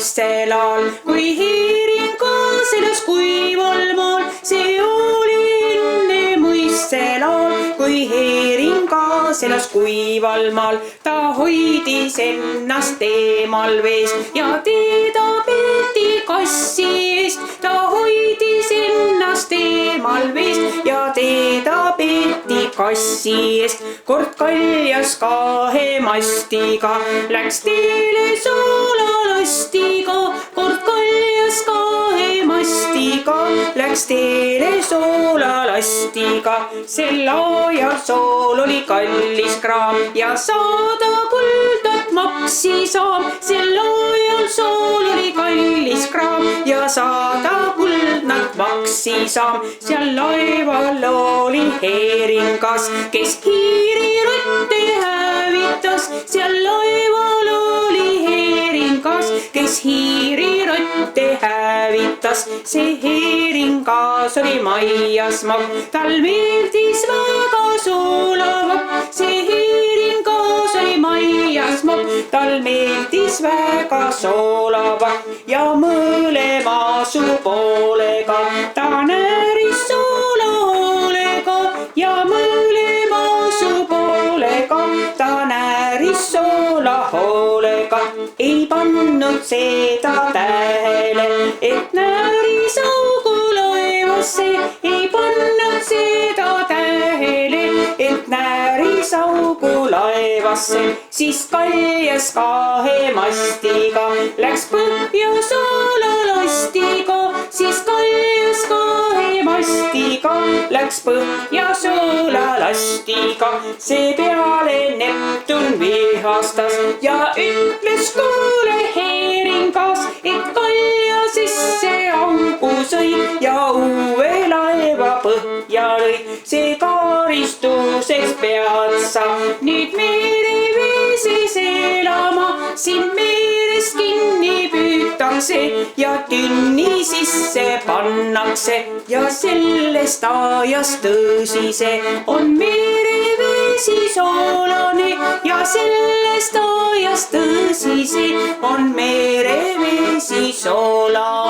muistsel all, kui heering kaaselas kuival maal. See oli enne muistsel all, kui heering kaaselas kuival maal. Ta hoidis ennast eemal veest ja teda peeti kassi eest. Ta hoidis ennast eemal veest ja teda peeti kassi eest. Kord kaljas kahe mastiga läks teele soolalastiga. Kord kaljas kahe mastiga läks teele soolalastiga. Sel ajal sool oli kallis kraam ja saada kuldat maksi saam. Sel ajal sool oli kallis kraam ja saada kuldnat maksi saam. Seal laeval oli heeringas, kes hiirirotte hävitas. Seal laeval oli heeringas, kes hiirirotte hävitas. See heeringas oli maiasmaa, tal meeldis väga soolavapp. See heeringas oli maiasmaa, tal meeldis väga soolavapp. Ja mõlema suupoolega ta nääris soolahoolega. Ja mõlema suupoolega ta nääris soolahoolega. Ei pannud seda tähele, et nääris augu laevasse. Ei pannud seda tähele, et nääris augu laevasse. Siis kaljas kahe mastiga läks põhja soolalastiga. Siis kaljas kahe mastiga läks põhja soolalastiga. See peale Neptun vihastas ja ütles kuule heeringas, et kalja sisse augu sõi ja uue laeva põhja lõi. See karistuseks pead sa nüüd mereveeses elama. Sind meres kinni püütakse ja tünni sisse pannakse. Ja sellest ajast tõsise on mereveesi soolane. Ja sellest ajast tõsise on mereveesi soolane.